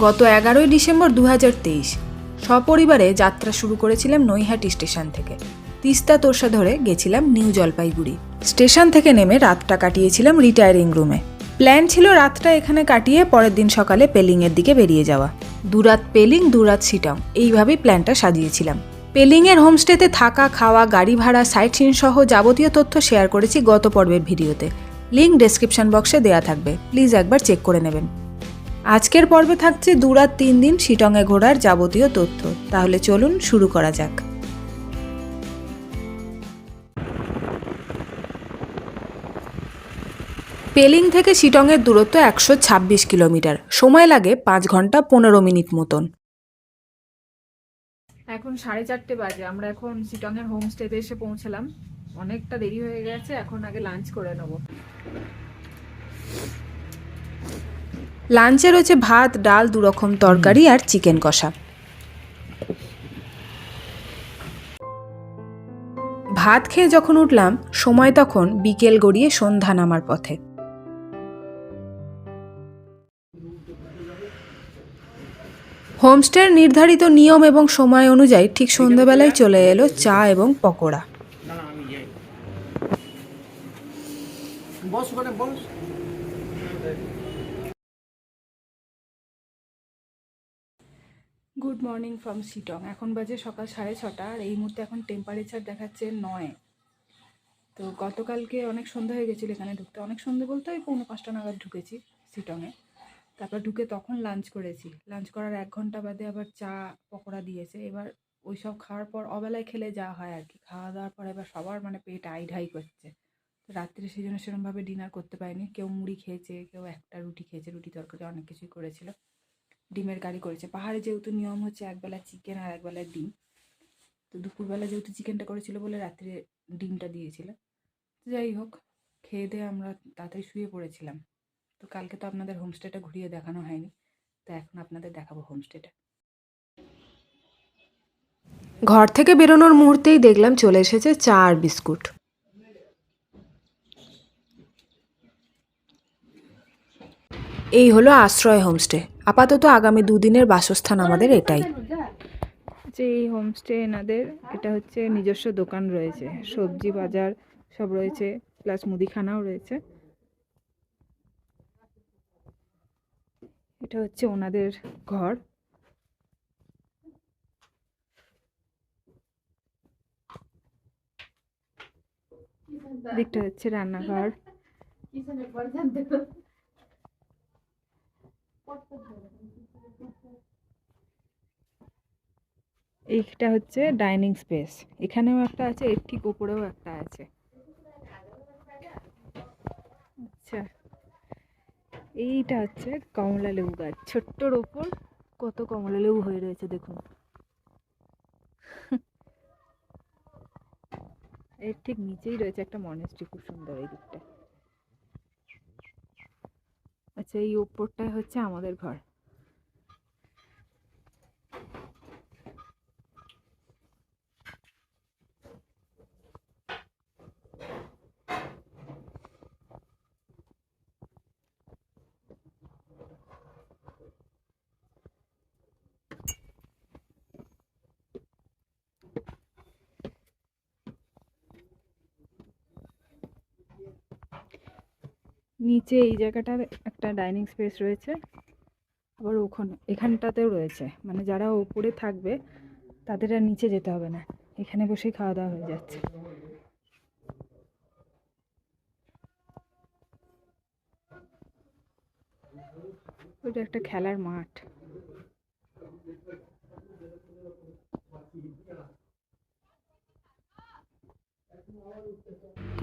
গত 11ই ডিসেম্বর 2023 সপরিবারে যাত্রা শুরু করেছিলাম নৈহাটি স্টেশন থেকে। তিস্তা তোরসা ধরে গেছিলাম নিউ জলপাইগুড়ি। স্টেশন থেকে নেমে রাতটা কাটিয়েছিলাম রিটায়ারিং রুমে। প্ল্যান ছিল রাতটা এখানে কাটিয়ে পরের দিন সকালে পেলিংয়ের দিকে বেরিয়ে যাওয়া। দুরাত পেলিং, দুরাত শিটং, এইভাবেই প্ল্যানটা সাজিয়েছিলাম। পেলিংয়ের হোমস্টেতে থাকা, খাওয়া, গাড়ি ভাড়া, সাইট সিন সহ যাবতীয় তথ্য শেয়ার করেছি গত পর্বের ভিডিওতে। লিঙ্ক ডেসক্রিপশন বক্সে দেওয়া থাকবে, প্লিজ একবার চেক করে নেবেন। আজকের পর্বে থাকছে 2 রাত 3 দিন শিটংয়ে ঘোরার যাবতীয় তথ্য। তাহলে চলুন শুরু করা যাক। পেলিং থেকে শিটংয়ের দূরত্ব 126 কিলোমিটার, সময় লাগে 5 ঘন্টা 15 মিনিট মতন। এখন 4:30 বাজে, আমরা এখন শিটংয়ের হোমস্টেতে এসে পৌঁছলাম। অনেকটা দেরি হয়ে গেছে, এখন আগে লাঞ্চ করে নেব। লাঞ্চে রয়েছে ভাত, ডাল, 2 রকম তরকারি আর চিকেন কষা। ভাত খেয়ে যখন উঠলাম, সময় তখন বিকেল গড়িয়ে সন্ধ্যা নামার পথে। হোমস্টের নির্ধারিত নিয়ম এবং সময় অনুযায়ী ঠিক সন্ধ্যাবেলায় চলে এলো চা এবং pakora. Good morning from Sittong. এখন বাজে সকাল 6:30 আর এই মুহূর্তে এখন টেম্পারেচার দেখাচ্ছে 9। তো গতকালকে অনেক সন্ধ্যা হয়ে গেছিলো এখানে ঢুকতে, অনেক সন্ধ্যে বলতে ওই 4:45 নাগাদ ঢুকেছি শিটংয়ে। তারপর ঢুকে তখন লাঞ্চ করেছি। লাঞ্চ করার 1 ঘন্টা বাদে আবার চা পকোড়া দিয়েছে। এবার ওই সব খাওয়ার পর অবেলায় খেলে যা হয় আর কি, খাওয়া দাওয়ার পর এবার সবার মানে পেট আইঢাই করছে। তো রাত্রে সেই জন্য সেরকমভাবে ডিনার করতে পারিনি। কেউ মুড়ি খেয়েছে, কেউ একটা রুটি খেয়েছে, রুটি তরকারি অনেক কিছুই করেছিল। ডিমের কারি করেছে। পাহাড়ে যেহেতু নিয়ম হচ্ছে একবেলা চিকেন আর একবেলা ডিম, তো দুপুরবেলা যেহেতু চিকেনটা করেছিল বলে রাত্রে ডিমটা দিয়েছিল। যাই হোক, খেয়ে দিয়ে আমরা তাড়াতাড়ি শুয়ে পড়েছিলাম। তো কালকে তো আপনাদের হোমস্টেটা ঘুরিয়ে দেখানো হয়নি, তো এখন আপনাদের দেখাবো হোমস্টেটা। ঘর থেকে বেরোনোর মুহূর্তেই দেখলাম চলে এসেছে চা আর বিস্কুট। এই হলো আশ্রয় হোমস্টে। আপাতত আগামী 2 দিনের বাসস্থান আমাদের এটাই। যে এই হোমস্টে এনাদের এটা হচ্ছে নিজস্ব দোকান রয়েছে, সবজি বাজার সব রয়েছে, প্লাস মুদিখানাও রয়েছে। এটা হচ্ছে ওনাদের ঘর। দিকটা হচ্ছে রান্নাঘর। এইটা হচ্ছে ডাইনিং স্পেস। এখানেও একটা আছে, এর ঠিক উপরেও একটা আছে। আচ্ছা, এইটা হচ্ছে কমলা লেবু গাছ। ছোট্টর ওপর কত কমলা লেবু হয়ে রয়েছে দেখুন। এর ঠিক নিচেই রয়েছে একটা মনেস্ট্রি, খুব সুন্দর এই দিকটা। আচ্ছা, এই ওপরটাই হচ্ছে আমাদের ঘর। নিচে এই জায়গাটার একটা ডাইনিং স্পেস রয়েছে, আবার ওখানে এখানটাতেও রয়েছে। মানে যারা উপরে থাকবে তাদের আর নিচে যেতে হবে না, এখানে বসেই খাওয়া দাওয়া হয়ে যাচ্ছে। ওইটা একটা খেলার মাঠ।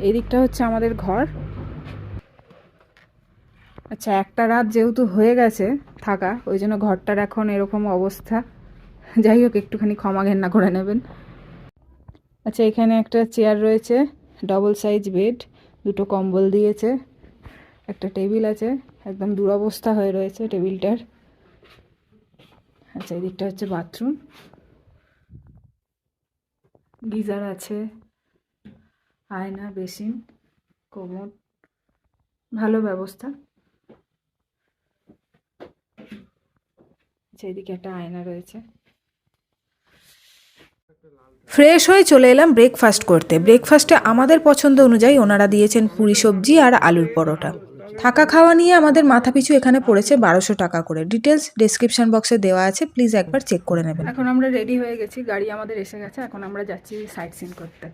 এই দিকটা হচ্ছে আমাদের ঘর। আচ্ছা, একটা রাত যেহেতু হয়ে গেছে থাকা, ওই জন্য ঘরটার এখন এরকম অবস্থা। যাই হোক, একটুখানি ক্ষমা ঘেন্না করে নেবেন। আচ্ছা, এখানে একটা চেয়ার রয়েছে, ডবল সাইজ বেড, 2টো কম্বল দিয়েছে, একটা টেবিল আছে, একদম দুরবস্থা হয়ে রয়েছে টেবিলটার। আচ্ছা, এই দিকটা হচ্ছে বাথরুম, গিজার আছে, আয়না, বেসিন, কোমোড, ভালো ব্যবস্থা। যাচ্ছে, এদিকে একটা আয়না রয়েছে। ফ্রেশ হয়ে চলে এলাম ব্রেকফাস্ট করতে। ব্রেকফাস্টে আমাদের পছন্দ অনুযায়ী ওনারা দিয়েছেন পুরি সবজি আর আলুর পরোটা। থাকা খাওয়া নিয়ে আমাদের মাথাপিছু এখানে পড়েছে 1200 টাকা করে। ডিটেলস ডেসক্রিপশন বক্সে দেওয়া আছে, প্লিজ একবার চেক করে নেবেন। এখন আমরা রেডি হয়ে গেছি, গাড়ি আমাদের এসে গেছে, এখন আমরা যাচ্ছি সাইট সিন করতে।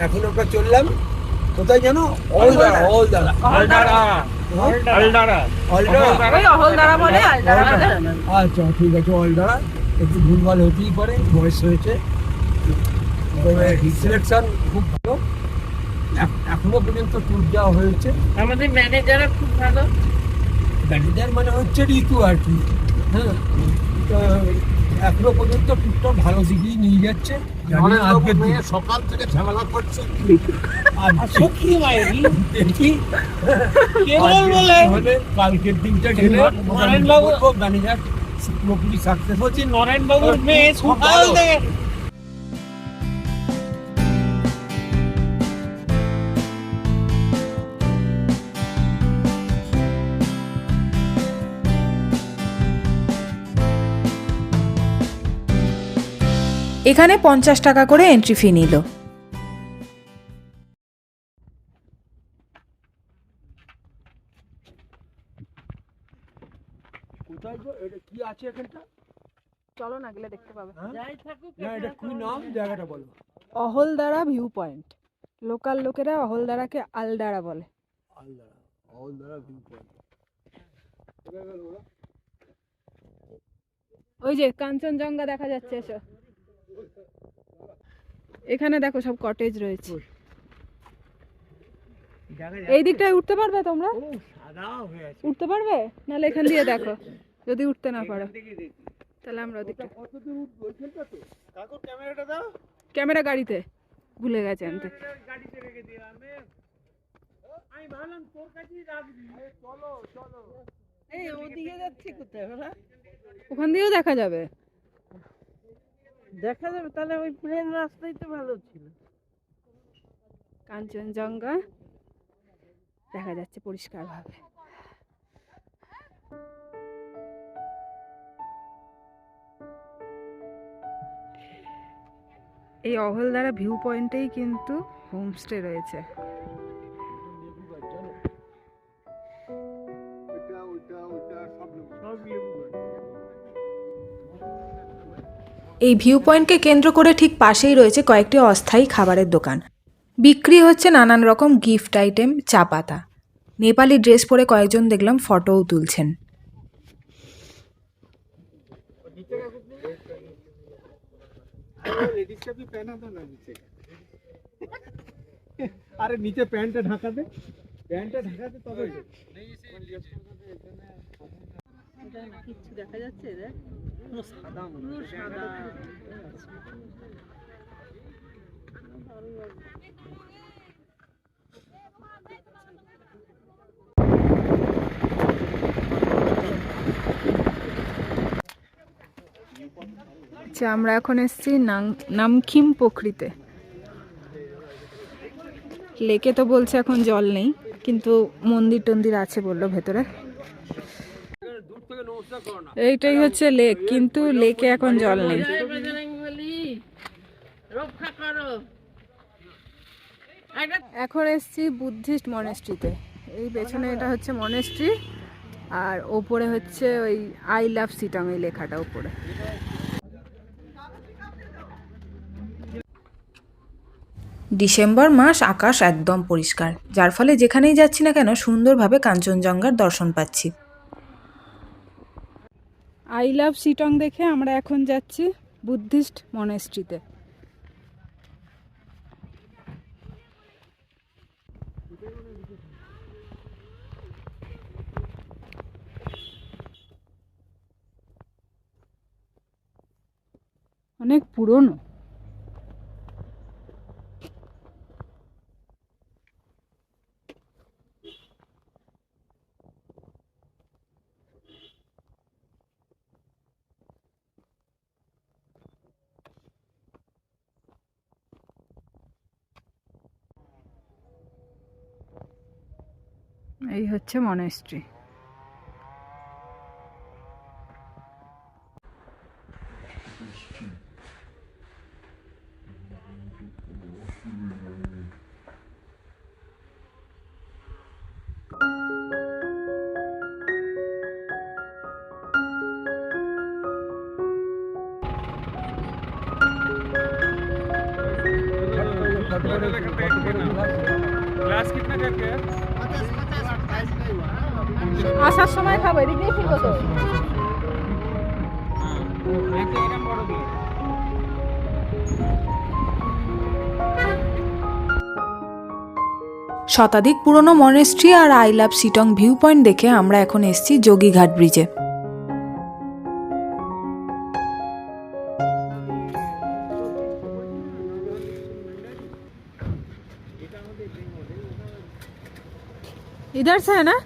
এখন আমরা চললাম কোথায় জানো? অলদারা। আচ্ছা ঠিক আছে, অলদারা। একটু ভুলভাল হতেই পারে, বয়স হয়েছে। সিলেকশন খুব ভালো, এখনো পর্যন্ত ট্যুর যাওয়া হয়েছে। আমাদের ম্যানেজারও খুব ভালো। ম্যানেজার মানে হচ্ছে ঋতু আর কি। হ্যাঁ, তো এখনো পর্যন্ত ট্যুরটা ভালো দিকেই নিয়ে যাচ্ছে। আজকে সকাল থেকে ঝামেলা করছে আর সত্যি দেখি কালকের দিনটা গেলে ম্যানেজার পুরোপুরি সাকসেস হচ্ছে। নরেনবাবুর মেয়ে সকাল থেকে এখানে 50 টাকা করে এন্ট্রি ফি নিল। কোথায় গো? এটা কি আছে এখানটা? চলো না, গেলে দেখতে পাবে। যাই থাকুক না, এটা কি নাম? জায়গাটা বলো। Ahaldara view point. লোকাল লোকেরা অহলদারাকে আলদারা বলে। অলদারা, অলদারা ভিউ পয়েন্ট। ওই যে কাঞ্চনজঙ্ঘা দেখা যাচ্ছে, এসো। এখানে দেখো সব কটেজ রয়েছে। এই দিকটায় উঠতে পারবে তোমরা? উঠতে পারবে? নাহলে এখান দিয়ে দেখো, যদি উঠতে না পারো তাহলে আমরা ওদিকটা। ক্যামেরাটা দাও। ক্যামেরা গাড়িতে ভুলে গেছে আনতে। গাড়িতে রেখে দিলাম। আমি ভাবলাম তোর কাছেই রাখবি। চলো চলো। এই ওদিকে যাচ্ছি কোথায় ওরা? ওখান দিয়েও দেখা যাবে। দেখা যাবে, তাহলে ওই প্লেন রাস্তাই তো ভালো ছিল। কাঞ্চনজঙ্ঘা দেখা যাচ্ছে পরিষ্কার ভাবে। এই অহলদারা ভিউ পয়েন্টেই কিন্তু হোমস্টে রয়েছে। এই ভিউ পয়েন্টকে কেন্দ্র করে ঠিক পাশেই রয়েছে কয়েকটি অস্থায়ী খাবারের দোকান। বিক্রি হচ্ছে নানান রকম গিফট আইটেম, চা পাতা। নেপালি ড্রেস পরে কয়েকজন দেখলাম ফটোও তুলছেন। আরে নিচে প্যান্টটা ঢাকা দে, প্যান্টটা ঢাকা দে তবে কিছু দেখা যাচ্ছে রে? সাদা পুরো সাদা। আচ্ছা, আমরা এখন এসেছি নামখিম পোখরিতে। লেকে তো বলছে এখন জল নেই, কিন্তু মন্দির টন্দির আছে বললো ভেতরে। এইটাই হচ্ছে লেক, কিন্তু লেকে এখন জল নেই। রক্ষা করো। এখন এসেছি বুদ্ধিস্ট মনেস্ট্রিতে। এই পেছনে এটা হচ্ছে মনেস্ট্রি, আর ওপরে হচ্ছে ওই আই লাভ সিটং এই লেখাটা ওপরে। ডিসেম্বর মাস, আকাশ একদম পরিষ্কার, যার ফলে যেখানেই যাচ্ছি না কেন সুন্দরভাবে কাঞ্চনজঙ্ঘার দর্শন পাচ্ছি। আই লাভ সিটং দেখে আমরা এখন যাচ্ছি বুদ্ধিস্ট মনেস্ট্রিতে। অনেক পুরনো। এই হচ্ছে মনেস্ট্রি। क्लास कितना करके है? আসার সময় খাবো, এদিক দিয়ে ফিরবো তো। শতাধিক পুরনো মনেস্ট্রি আর I love Sittong view point দেখে আমরা এখন এসেছি যোগীঘাট ব্রিজে। इधर से है ना?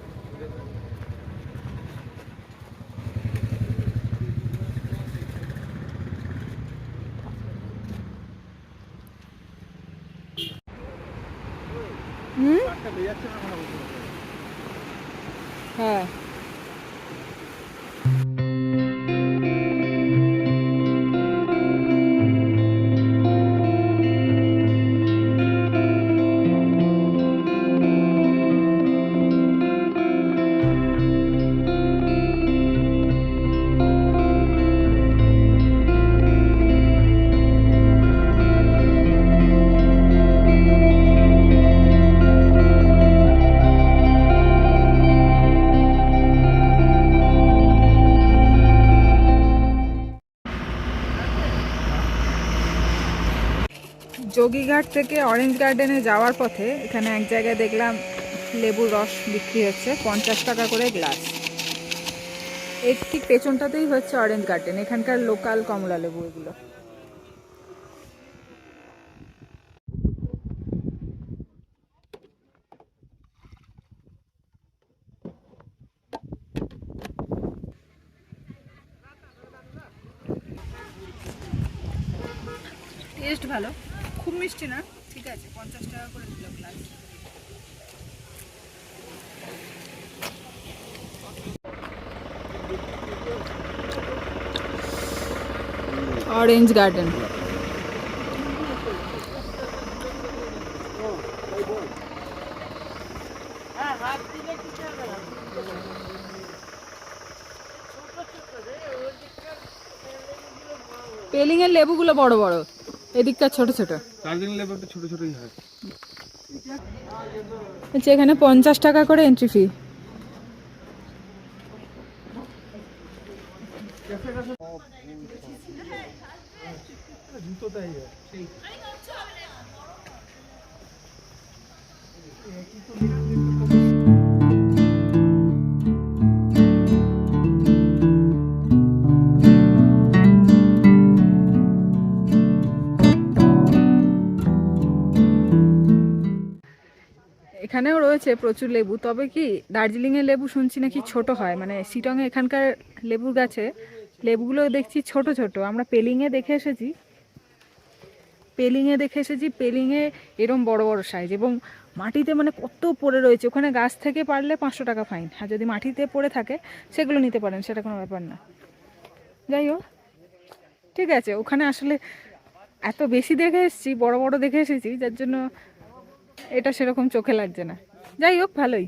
हाँ। যোগীঘাট থেকে অরেঞ্জ গার্ডেনে যাওয়ার পথে এখানে এক জায়গায় দেখলাম লেবুর রস বিক্রি হচ্ছে 50 টাকা করে গ্লাস। এর ঠিক পেছনটাতেই হচ্ছে অরেঞ্জ গার্ডেন, এখানকার লোকাল কমলা লেবু এগুলো। টেস্ট ভালো, খুব মিষ্টি না, ঠিক আছে। 50 টাকা করে দিল গ্লাস। Orange garden. পেলিং এর লেবুগুলো বড় বড়, এদিককার ছোট ছোট। দার্জিলিং লেবু একটু ছোট ছোটই হয়। আচ্ছা, এখানে 50 টাকা করে এন্ট্রি ফি। এখানেও রয়েছে প্রচুর লেবু, তবে কি দার্জিলিংয়ের লেবু শুনছি নাকি ছোট হয়, মানে শিটংয়ে এখানকার লেবুর গাছে লেবুগুলো দেখছি ছোট ছোট। আমরা পেলিংয়ে দেখে এসেছি, পেলিংয়ে এরম বড় বড় সাইজ, এবং মাটিতে মানে কত পড়ে রয়েছে। ওখানে গাছ থেকে পারলে 500 টাকা ফাইন, আর যদি মাটিতে পড়ে থাকে সেগুলো নিতে পারেন, সেটা কোনো ব্যাপার না। যাই হোক, ঠিক আছে। ওখানে আসলে এত বেশি দেখে এসেছি, বড় বড় দেখে এসেছি, যার জন্য এটা সেরকম চোখে লাগছে না। যাই হোক, ভালোই।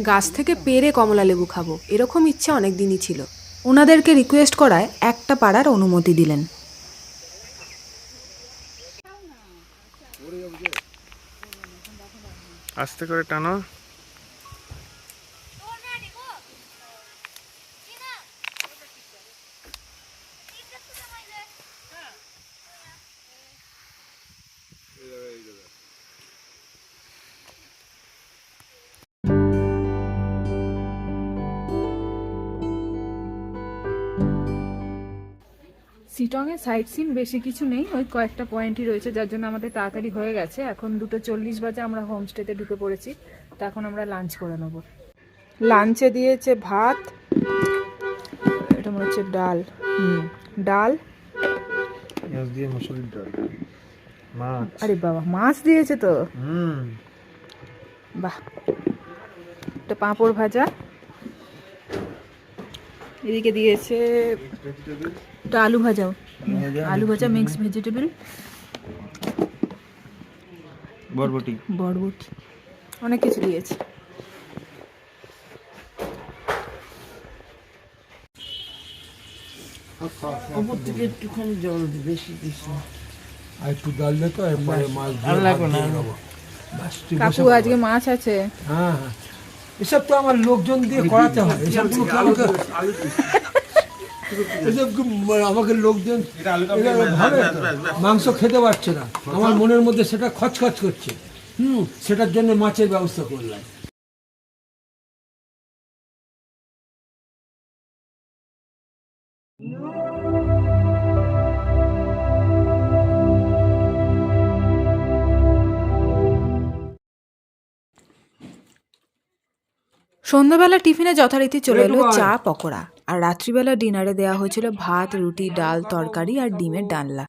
গাছ থেকে পেরে কমলা লেবু খাবো এরকম ইচ্ছে অনেক দিনই ছিল। ওনাদেরকে রিকোয়েস্ট করায় একটা পাড়ার অনুমতি দিলেন। আস্তে করে টানো। শিটংয়ে সাইট সিন বেশি কিছু নেই, ওই কয়েকটা পয়েন্টই রয়েছে, যার জন্য আমাদের তাড়াতাড়ি হয়ে গেছে। এখন 2:40 বাজে, আমরা হোমস্টেতে ঢুকে পড়েছি। তো এখন আমরা লাঞ্চ করে নেব। লাঞ্চে দিয়েছে ভাত, এটা মনে হচ্ছে ডাল, ডাল পেঁয়াজ দিয়ে মসুরির ডাল, মাছ আরে বাবা, মাছ দিয়েছে তো, হুম বাহ। একটা পাঁপড় ভাজা, এদিকে দিয়েছে একটা আলু ভাজাও, আলু ভাজা মিক্স ভেজিটেবল, বরবটি বরবটি, অনেক কিছু দিয়েছে। ওপর থেকে একটুখানি জল বেশি দিস না। আর একটু ডাল দে তো, এরপরে মাছ দিয়ে আর লাগবে ভাত না। দিয়ে দেবো। ব্যাস, তুই বসে কাকু পড়। আজকে মাছ আছে। হ্যাঁ হ্যাঁ, এসব তো আমার লোকজন দিয়ে করাতে হয়, এসব গুলো কি এসব কি আমাকে লোকজন এরা ভাবে মাংস খেতে পারছে না, আমার মনের মধ্যে সেটা খচখচ করছে। সেটার জন্য মাছের ব্যবস্থা করলাম। সন্ধ্যাবেলা টিফিনে যথারীতি চলে এলো চা পকোড়া, আর রাত্রিবেলা ডিনারে দেওয়া হয়েছিল ভাত, রুটি, ডাল, তরকারি আর ডিমের ডালনা।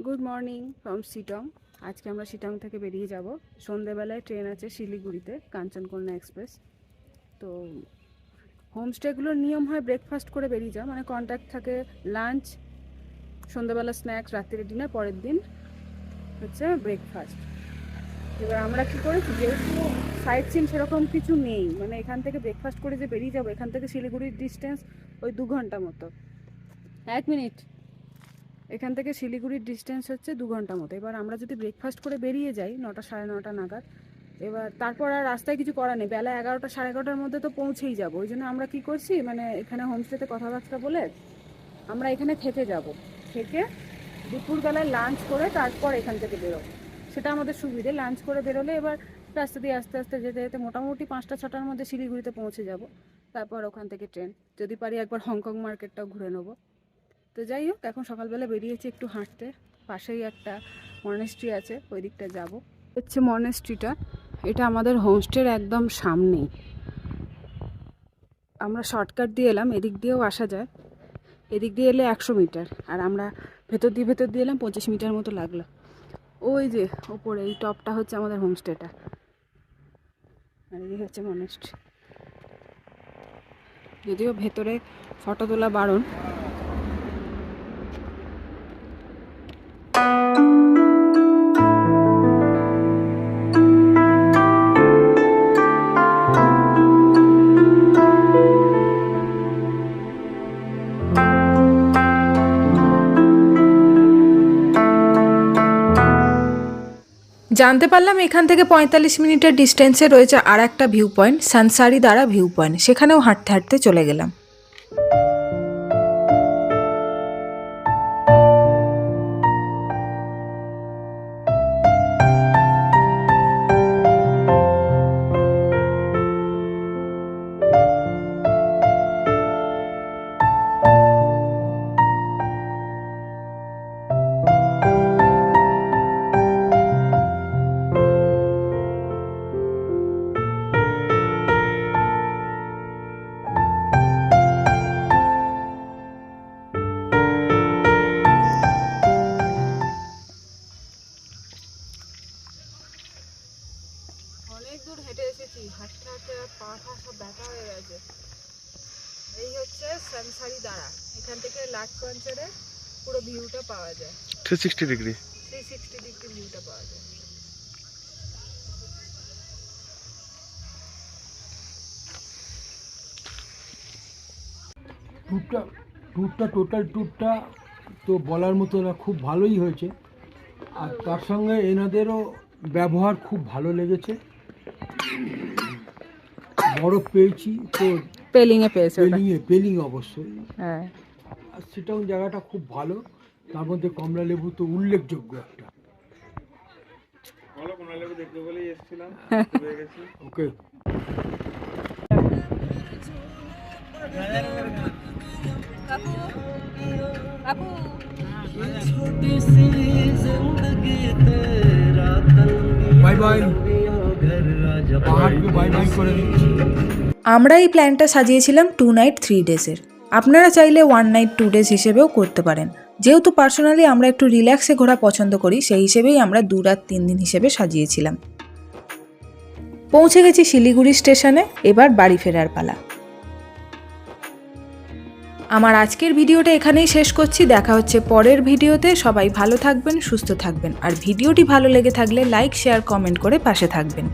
Good morning from Sittong. আজকে আমরা শিটং থেকে বেরিয়ে যাব। সন্ধেবেলায় ট্রেন আছে শিলিগুড়িতে, কাঞ্চনকন্যা এক্সপ্রেস। তো হোমস্টেগুলোর নিয়ম হয় ব্রেকফাস্ট করে বেরিয়ে যাওয়া, মানে কন্ট্যাক্ট থাকে লাঞ্চ, সন্ধ্যাবেলা স্ন্যাক্স, রাত্রিরে ডিনার, পরের দিন হচ্ছে ব্রেকফাস্ট। এবার আমরা কী করেছি, যেহেতু সাইট সিন সেরকম কিছু নেই, মানে এখান থেকে ব্রেকফাস্ট করে যে বেরিয়ে যাবো, এখান থেকে শিলিগুড়ির ডিস্টেন্স ওই 2 ঘন্টা মতো। 1 মিনিট, এখান থেকে শিলিগুড়ির ডিস্টেন্স হচ্ছে 2 ঘন্টা মতো। এবার আমরা যদি ব্রেকফাস্ট করে বেরিয়ে যাই 9টা সাড়ে 9টা নাগাদ, এবার তারপর আর রাস্তায় কিছু করার নেই, বেলা 11টা সাড়ে 11টার মধ্যে তো পৌঁছেই যাবো। ওই জন্য আমরা কী করছি, মানে এখানে হোমস্টেতে কথাবার্তা বলে আমরা এখানে থেকে যাব, থেকে দুপুরবেলায় লাঞ্চ করে তারপর এখান থেকে বেরোবো, সেটা আমাদের সুবিধে। লাঞ্চ করে বেরোলে এবার রাস্তা দিয়ে আস্তে আস্তে যেতে যেতে মোটামুটি 5টা 6টার মধ্যে শিলিগুড়িতে পৌঁছে যাব। তারপর ওখান থেকে ট্রেন, যদি পারি একবার হংকং মার্কেটটাও ঘুরে নেবো। তো যাই হোক, এখন সকালবেলা বেরিয়েছি একটু হাঁটতে, পাশেই একটা মনেস্ট্রি আছে, ওই দিকটা যাবো। হচ্ছে মনেস্ট্রিটা, এটা আমাদের হোমস্টের একদম সামনেই। আমরা শর্টকাট দিয়ে এলাম, এদিক দিয়েও আসা যায়, এদিক দিয়ে এলে 100 মিটার, আর আমরা ভেতর দিয়ে এলাম 25 মিটার মতো লাগলো। ওই যে ওপরে এই টপটা হচ্ছে আমাদের হোমস্টেটা, আর এই হচ্ছে মনেস্ট্রি। যদিও ভেতরে ফটো তোলা বারণ। জানতে পারলাম এখান থেকে 45 মিনিটের ডিস্টেন্সে রয়েছে আর একটা ভিউ পয়েন্ট, সানসারি দ্বারা ভিউ পয়েন্ট, সেখানেও হাঁটতে হাঁটতে চলে গেলাম। অনেক দূর হেঁটে এসেছি, হাঁটতে হাঁটতে পা সব ব্যথা হয়ে গেছে। এই হচ্ছে সানসারি দ্বারা, এখান থেকে লাটকঞ্চের পুরো ভিউটা পাওয়া যায়, 360 ডিগ্রি। 360 ডিগ্রি ভিউটা পাওয়া যায়। টোটাল ট্যুরটা তো বলার মতো না, খুব ভালোই হয়েছে। আর তার সঙ্গে এনাদেরও ব্যবহার খুব ভালো লেগেছে। বরফ পেয়েছি তো, পেলিংয়ে পেয়েছে ওটা। পেলিং অবশ্যই। হ্যাঁ, আর শিটং জায়গাটা খুব ভালো, তার মধ্যে কমলা লেবু তো উল্লেখযোগ্য একটা। ওকে, বাই বাই, পাহাড়কে বাই বাই করে দিচ্ছি। আমরা এই প্ল্যানটা সাজিয়েছিলাম 2 নাইট 3 ডেজের, আপনারা চাইলে 1 নাইট 2 ডেজ হিসেবেও করতে পারেন। যেহেতু পার্সোনালি আমরা একটু রিল্যাক্সে ঘোরা পছন্দ করি, সেই হিসেবেই আমরা 2 রাত 3 দিন হিসেবে সাজিয়েছিলাম। পৌঁছে গেছি শিলিগুড়ি স্টেশনে, এবার বাড়ি ফেরার পালা। আমার আজকের ভিডিওটা এখানেই শেষ করছি। দেখা হচ্ছে পরের ভিডিওতে। সবাই ভালো থাকবেন, সুস্থ থাকবেন, আর ভিডিওটি ভালো লেগে থাকলে লাইক, শেয়ার, কমেন্ট করে পাশে থাকবেন।